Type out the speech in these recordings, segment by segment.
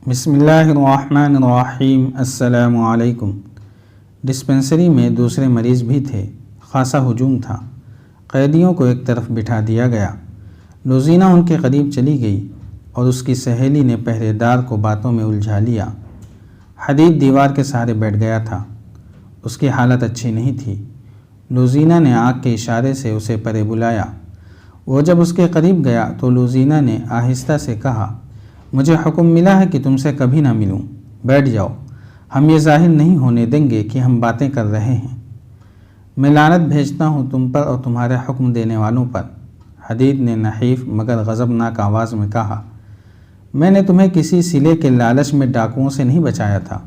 بسم اللہ الرحمن الرحیم۔ السلام علیکم۔ ڈسپنسری میں دوسرے مریض بھی تھے۔ خاصا ہجوم تھا۔ قیدیوں کو ایک طرف بٹھا دیا گیا۔ لوزینہ ان کے قریب چلی گئی اور اس کی سہیلی نے پہرے دار کو باتوں میں الجھا لیا۔ حدید دیوار کے سہارے بیٹھ گیا تھا۔ اس کی حالت اچھی نہیں تھی۔ لوزینہ نے آنکھ کے اشارے سے اسے پرے بلایا۔ وہ جب اس کے قریب گیا تو لوزینہ نے آہستہ سے کہا، مجھے حکم ملا ہے کہ تم سے کبھی نہ ملوں۔ بیٹھ جاؤ۔ ہم یہ ظاہر نہیں ہونے دیں گے کہ ہم باتیں کر رہے ہیں۔ میں لعنت بھیجتا ہوں تم پر اور تمہارے حکم دینے والوں پر۔ حدید نے نحیف مگر غضبناک آواز میں کہا، میں نے تمہیں کسی صلے کے لالچ میں ڈاکوؤں سے نہیں بچایا تھا۔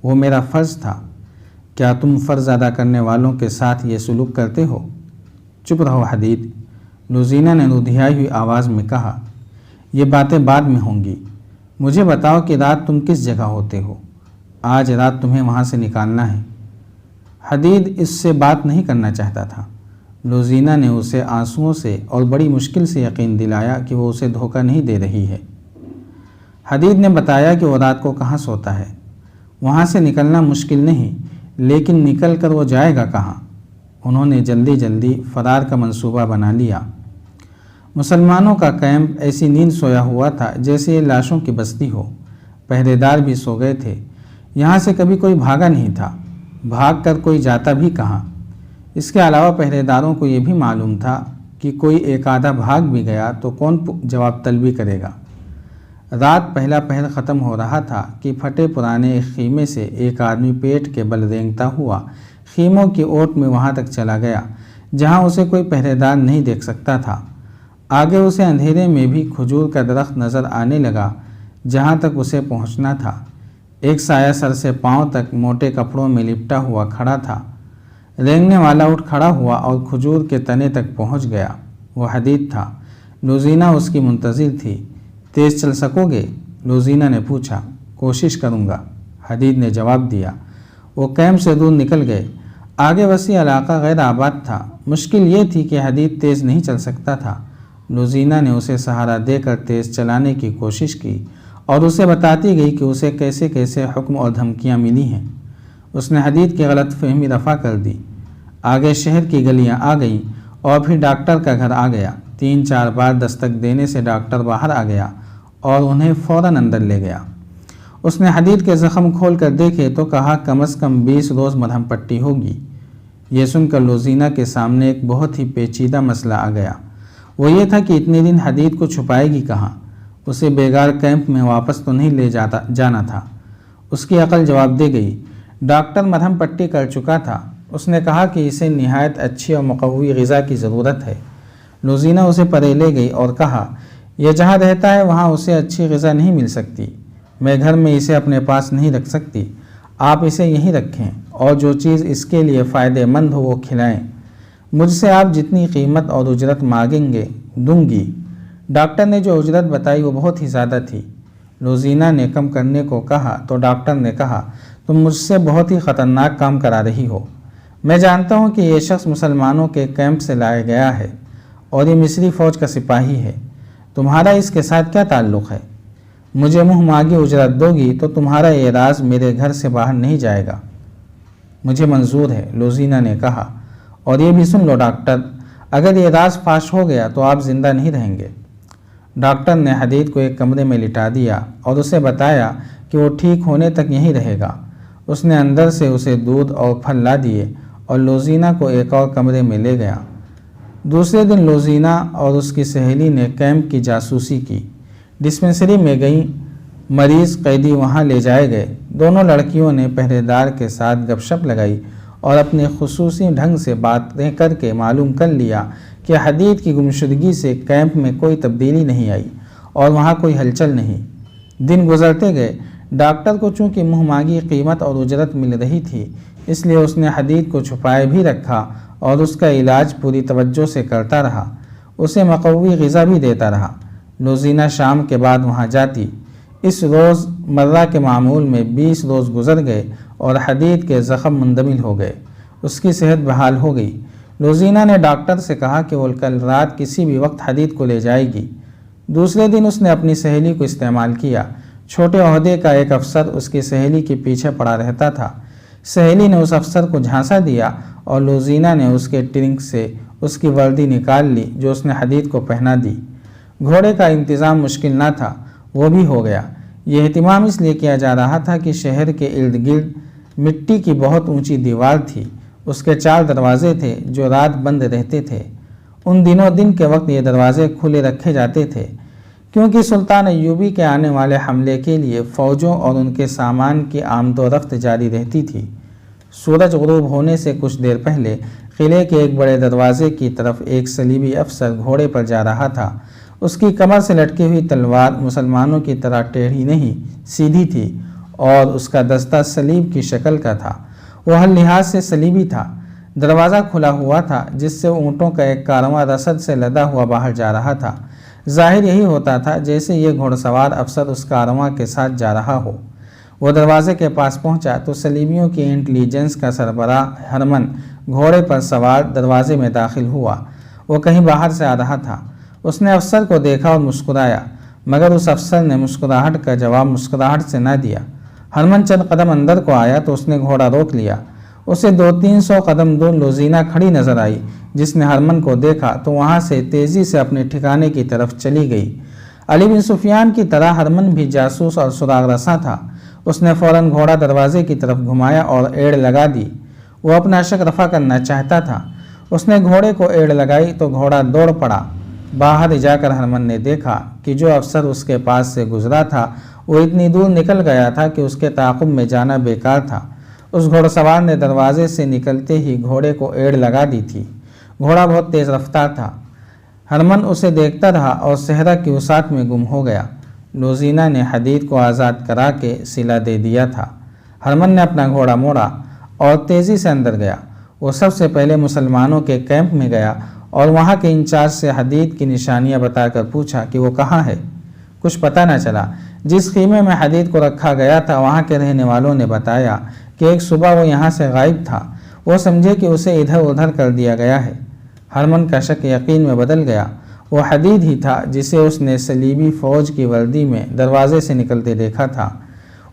وہ میرا فرض تھا۔ کیا تم فرض ادا کرنے والوں کے ساتھ یہ سلوک کرتے ہو؟ چپ رہو حدید۔ لوزینہ نے رودھیائی ہوئی آواز میں کہا، یہ باتیں بعد میں ہوں گی۔ مجھے بتاؤ کہ رات تم کس جگہ ہوتے ہو؟ آج رات تمہیں وہاں سے نکالنا ہے۔ حدید اس سے بات نہیں کرنا چاہتا تھا۔ لوزینہ نے اسے آنسوؤں سے اور بڑی مشکل سے یقین دلایا کہ وہ اسے دھوکہ نہیں دے رہی ہے۔ حدید نے بتایا کہ وہ رات کو کہاں سوتا ہے۔ وہاں سے نکلنا مشکل نہیں، لیکن نکل کر وہ جائے گا کہاں؟ انہوں نے جلدی جلدی فرار کا منصوبہ بنا لیا۔ مسلمانوں کا کیمپ ایسی نیند سویا ہوا تھا جیسے یہ لاشوں کی بستی ہو۔ پہرے دار بھی سو گئے تھے۔ یہاں سے کبھی کوئی بھاگا نہیں تھا۔ بھاگ کر کوئی جاتا بھی کہاں؟ اس کے علاوہ پہرے داروں کو یہ بھی معلوم تھا کہ کوئی ایک آدھا بھاگ بھی گیا تو کون جواب طلبی کرے گا۔ رات پہلا پہر ختم ہو رہا تھا کہ پھٹے پرانے ایک خیمے سے ایک آدمی پیٹ کے بل رینگتا ہوا خیموں کی اوٹ میں وہاں تک چلا گیا جہاں اسے کوئی پہرے دار نہیں دیکھ سکتا تھا۔ آگے اسے اندھیرے میں بھی کھجور کا درخت نظر آنے لگا جہاں تک اسے پہنچنا تھا۔ ایک سایہ سر سے پاؤں تک موٹے کپڑوں میں لپٹا ہوا کھڑا تھا۔ رینگنے والا اٹھ کھڑا ہوا اور کھجور کے تنے تک پہنچ گیا۔ وہ حدید تھا۔ لوزینہ اس کی منتظر تھی۔ تیز چل سکو گے؟ لوزینہ نے پوچھا۔ کوشش کروں گا، حدید نے جواب دیا۔ وہ کیمپ سے دور نکل گئے۔ آگے وسیع علاقہ غیر آباد تھا۔ مشکل یہ تھی کہ حدید تیز نہیں چل سکتا تھا۔ لوزینہ نے اسے سہارا دے کر تیز چلانے کی کوشش کی اور اسے بتاتی گئی کہ اسے کیسے کیسے حکم اور دھمکیاں ملی ہیں۔ اس نے حدید کی غلط فہمی رفع کر دی۔ آگے شہر کی گلیاں آ گئیں اور پھر ڈاکٹر کا گھر آ گیا۔ 3-4 بار دستک دینے سے ڈاکٹر باہر آ گیا اور انہیں فوراً اندر لے گیا۔ اس نے حدید کے زخم کھول کر دیکھے تو کہا کم از کم 20 روز مرہم پٹی ہوگی۔ یہ سن کر لوزینہ کے سامنے ایک بہت ہی پیچیدہ مسئلہ آ گیا۔ وہ یہ تھا کہ اتنے دن حدید کو چھپائے گی کہاں؟ اسے بیگار کیمپ میں واپس تو نہیں لے جانا تھا۔ اس کی عقل جواب دے گئی۔ ڈاکٹر مرہم پٹی کر چکا تھا۔ اس نے کہا کہ اسے نہایت اچھی اور مقوی غذا کی ضرورت ہے۔ لوزینہ اسے پرے لے گئی اور کہا، یہ جہاں رہتا ہے وہاں اسے اچھی غذا نہیں مل سکتی۔ میں گھر میں اسے اپنے پاس نہیں رکھ سکتی۔ آپ اسے یہیں رکھیں اور جو چیز اس کے لیے فائدہ مند ہو وہ کھلائیں۔ مجھ سے آپ جتنی قیمت اور اجرت مانگیں گے دوں گی۔ ڈاکٹر نے جو اجرت بتائی وہ بہت ہی زیادہ تھی۔ لوزینہ نے کم کرنے کو کہا تو ڈاکٹر نے کہا، تم مجھ سے بہت ہی خطرناک کام کرا رہی ہو۔ میں جانتا ہوں کہ یہ شخص مسلمانوں کے کیمپ سے لایا گیا ہے اور یہ مصری فوج کا سپاہی ہے۔ تمہارا اس کے ساتھ کیا تعلق ہے؟ مجھے منہ مانگی اجرت دو گی تو تمہارا یہ راز میرے گھر سے باہر نہیں جائے گا۔ مجھے منظور ہے، لوزینہ نے کہا، اور یہ بھی سن لو ڈاکٹر، اگر یہ راز فاش ہو گیا تو آپ زندہ نہیں رہیں گے۔ ڈاکٹر نے حدید کو ایک کمرے میں لٹا دیا اور اسے بتایا کہ وہ ٹھیک ہونے تک یہیں رہے گا۔ اس نے اندر سے اسے دودھ اور پھل لا دیے اور لوزینہ کو ایک اور کمرے میں لے گیا۔ دوسرے دن لوزینہ اور اس کی سہیلی نے کیمپ کی جاسوسی کی۔ ڈسپنسری میں گئیں۔ مریض قیدی وہاں لے جائے گئے۔ دونوں لڑکیوں نے پہرے دار کے ساتھ گپ شپ لگائی اور اپنے خصوصی ڈھنگ سے باتیں کر کے معلوم کر لیا کہ حدید کی گمشدگی سے کیمپ میں کوئی تبدیلی نہیں آئی اور وہاں کوئی ہلچل نہیں۔ دن گزرتے گئے۔ ڈاکٹر کو چونکہ منہ مانگی قیمت اور اجرت مل رہی تھی اس لیے اس نے حدید کو چھپائے بھی رکھا اور اس کا علاج پوری توجہ سے کرتا رہا۔ اسے مقوی غذا بھی دیتا رہا۔ لوزینہ شام کے بعد وہاں جاتی۔ اس روز مرہ کے معمول میں 20 روز گزر گئے اور حدید کے زخم مندمل ہو گئے۔ اس کی صحت بحال ہو گئی۔ لوزینہ نے ڈاکٹر سے کہا کہ وہ کل رات کسی بھی وقت حدید کو لے جائے گی۔ دوسرے دن اس نے اپنی سہیلی کو استعمال کیا۔ چھوٹے عہدے کا ایک افسر اس کی سہیلی کے پیچھے پڑا رہتا تھا۔ سہیلی نے اس افسر کو جھانسا دیا اور لوزینہ نے اس کے ٹرنک سے اس کی وردی نکال لی جو اس نے حدید کو پہنا دی۔ گھوڑے کا انتظام مشکل نہ تھا، وہ بھی ہو گیا۔ یہ اہتمام اس لیے کیا جا رہا تھا کہ شہر کے ارد گرد مٹی کی بہت اونچی دیوار تھی۔ اس کے 4 دروازے تھے جو رات بند رہتے تھے۔ ان دنوں دن کے وقت یہ دروازے کھلے رکھے جاتے تھے کیونکہ سلطان ایوبی کے آنے والے حملے کے لیے فوجوں اور ان کے سامان کی آمد و رفت جاری رہتی تھی۔ سورج غروب ہونے سے کچھ دیر پہلے قلعے کے ایک بڑے دروازے کی طرف ایک صلیبی افسر گھوڑے پر جا رہا تھا۔ اس کی کمر سے لٹکی ہوئی تلوار مسلمانوں کی طرح ٹیڑھی نہیں، سیدھی تھی اور اس کا دستہ صلیب کی شکل کا تھا۔ وہ ہر لحاظ سے صلیبی تھا۔ دروازہ کھلا ہوا تھا جس سے اونٹوں کا ایک کارواں رسد سے لدا ہوا باہر جا رہا تھا۔ ظاہر یہی ہوتا تھا جیسے یہ گھوڑ سوار افسر اس کارواں کے ساتھ جا رہا ہو۔ وہ دروازے کے پاس پہنچا تو صلیبیوں کی انٹیلیجنس کا سربراہ ہرمن گھوڑے پر سوار دروازے میں داخل ہوا۔ وہ کہیں باہر سے آ رہا تھا۔ اس نے افسر کو دیکھا اور مسکرایا، مگر اس افسر نے مسکراہٹ کا جواب مسکراہٹ سے نہ دیا۔ ہرمن چند قدم اندر کو آیا تو اس نے گھوڑا روک لیا۔ اسے 200-300 قدم دور لوزینہ کھڑی نظر آئی، جس نے ہرمن کو دیکھا تو وہاں سے تیزی سے اپنے ٹھکانے کی طرف چلی گئی۔ علی بن سفیان کی طرح ہرمن بھی جاسوس اور سراغ رساں تھا۔ اس نے فوراً گھوڑا دروازے کی طرف گھمایا اور ایڑ لگا دی۔ وہ اپنا شک رفع کرنا چاہتا تھا۔ اس نے گھوڑے کو ایڑ لگائی تو گھوڑا دوڑ پڑا۔ باہر جا کر ہرمن نے دیکھا کہ جو افسر اس کے پاس سے گزرا تھا وہ اتنی دور نکل گیا تھا کہ اس کے تعاقب میں جانا بیکار تھا۔ اس گھوڑ سوار نے دروازے سے نکلتے ہی گھوڑے کو ایڑ لگا دی تھی۔ گھوڑا بہت تیز رفتار تھا۔ ہرمن اسے دیکھتا رہا اور صحرا کی وسعت میں گم ہو گیا۔ لوزینہ نے حدید کو آزاد کرا کے صلہ دے دیا تھا۔ ہرمن نے اپنا گھوڑا موڑا اور تیزی سے اندر گیا۔ وہ سب سے پہلے مسلمانوں کے کیمپ میں گیا اور وہاں کے انچارج سے حدید کی نشانیاں بتا کر پوچھا کہ وہ کہاں ہے۔ کچھ پتہ نہ چلا۔ جس خیمے میں حدید کو رکھا گیا تھا وہاں کے رہنے والوں نے بتایا کہ ایک صبح وہ یہاں سے غائب تھا۔ وہ سمجھے کہ اسے ادھر ادھر کر دیا گیا ہے۔ ہرمن کا شک یقین میں بدل گیا۔ وہ حدید ہی تھا جسے اس نے صلیبی فوج کی وردی میں دروازے سے نکلتے دیکھا تھا۔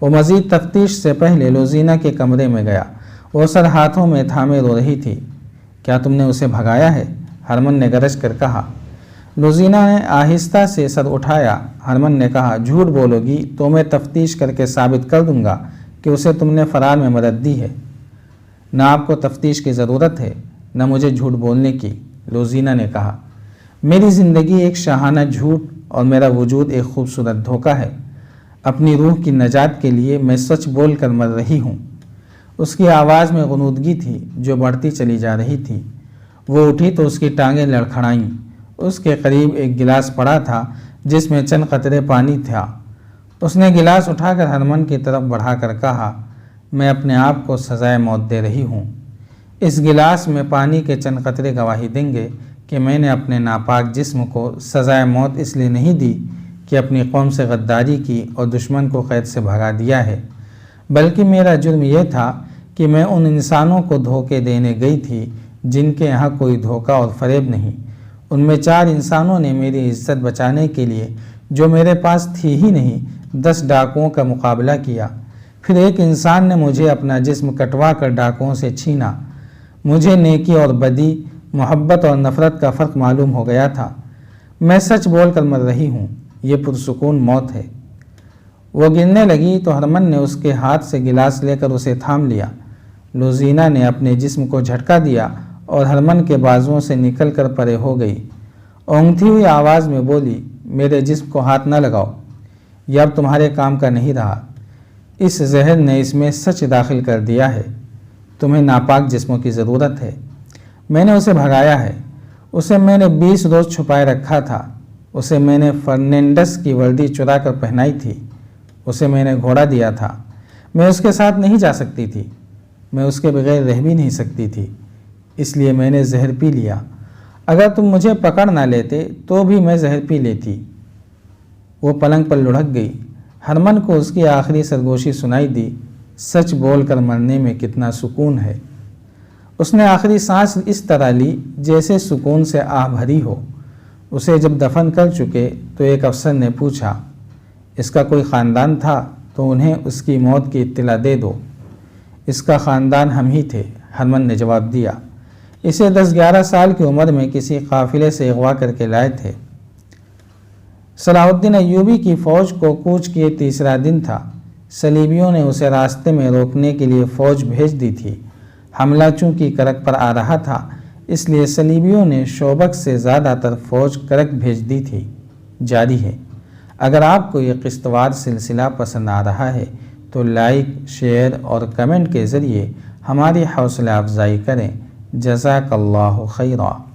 وہ مزید تفتیش سے پہلے لوزینہ کے کمرے میں گیا۔ وہ سر ہاتھوں میں تھامے رو رہی تھی۔ کیا تم نے اسے بھگایا ہے؟ ہرمن نے گرج کر کہا۔ لوزینہ نے آہستہ سے سر اٹھایا۔ ہرمن نے کہا، جھوٹ بولو گی تو میں تفتیش کر کے ثابت کر دوں گا کہ اسے تم نے فرار میں مدد دی ہے۔ نہ آپ کو تفتیش کی ضرورت ہے نہ مجھے جھوٹ بولنے کی، لوزینہ نے کہا۔ میری زندگی ایک شاہانہ جھوٹ اور میرا وجود ایک خوبصورت دھوکہ ہے۔ اپنی روح کی نجات کے لیے میں سچ بول کر مر رہی ہوں۔ اس کی آواز میں غنودگی تھی جو بڑھتی چلی جا رہی تھی۔ وہ اٹھی تو اس کی ٹانگیں لڑکھڑائیں۔ اس کے قریب ایک گلاس پڑا تھا جس میں چند قطرے پانی تھا۔ اس نے گلاس اٹھا کر ہرمن کی طرف بڑھا کر کہا، میں اپنے آپ کو سزائے موت دے رہی ہوں۔ اس گلاس میں پانی کے چند قطرے گواہی دیں گے کہ میں نے اپنے ناپاک جسم کو سزائے موت اس لیے نہیں دی کہ اپنی قوم سے غداری کی اور دشمن کو قید سے بھگا دیا ہے، بلکہ میرا جرم یہ تھا کہ میں ان انسانوں کو دھوکے دینے گئی تھی جن کے یہاں کوئی دھوکہ اور فریب نہیں۔ ان میں 4 انسانوں نے میری عزت بچانے کے لیے جو میرے پاس تھی ہی نہیں 10 ڈاکوؤں کا مقابلہ کیا۔ پھر ایک انسان نے مجھے اپنا جسم کٹوا کر ڈاکوؤں سے چھینا۔ مجھے نیکی اور بدی، محبت اور نفرت کا فرق معلوم ہو گیا تھا۔ میں سچ بول کر مر رہی ہوں۔ یہ پرسکون موت ہے۔ وہ گرنے لگی تو ہرمن نے اس کے ہاتھ سے گلاس لے کر اسے تھام لیا۔ لوزینہ نے اپنے جسم کو جھٹکا دیا اور ہرمن کے بازوؤں سے نکل کر پرے ہو گئی۔ اونگتی ہوئی آواز میں بولی، میرے جسم کو ہاتھ نہ لگاؤ، یہ اب تمہارے کام کا نہیں رہا۔ اس زہر نے اس میں سچ داخل کر دیا ہے۔ تمہیں ناپاک جسموں کی ضرورت ہے۔ میں نے اسے بھگایا ہے۔ اسے میں نے 20 روز چھپائے رکھا تھا۔ اسے میں نے فرنینڈس کی وردی چرا کر پہنائی تھی۔ اسے میں نے گھوڑا دیا تھا۔ میں اس کے ساتھ نہیں جا سکتی تھی۔ میں اس کے بغیر رہ بھی نہیں سکتی تھی، اس لیے میں نے زہر پی لیا۔ اگر تم مجھے پکڑ نہ لیتے تو بھی میں زہر پی لیتی۔ وہ پلنگ پر لڑھک گئی۔ ہرمن کو اس کی آخری سرگوشی سنائی دی، سچ بول کر مرنے میں کتنا سکون ہے۔ اس نے آخری سانس اس طرح لی جیسے سکون سے آہ بھری ہو۔ اسے جب دفن کر چکے تو ایک افسر نے پوچھا، اس کا کوئی خاندان تھا تو انہیں اس کی موت کی اطلاع دے دو۔ اس کا خاندان ہم ہی تھے، ہرمن نے جواب دیا۔ اسے 10-11 سال کی عمر میں کسی قافلے سے اغوا کر کے لائے تھے۔ صلاح الدین ایوبی کی فوج کو کوچ کیے تیسرا دن تھا۔ صلیبیوں نے اسے راستے میں روکنے کے لیے فوج بھیج دی تھی۔ حملہ چونکہ کرک پر آ رہا تھا، اس لیے صلیبیوں نے شوبک سے زیادہ تر فوج کرک بھیج دی تھی۔ جاری ہے۔ اگر آپ کو یہ قسط وار سلسلہ پسند آ رہا ہے تو لائک، شیئر اور کمنٹ کے ذریعے ہماری حوصلہ افزائی کریں۔ جزاک اللہ خیرا۔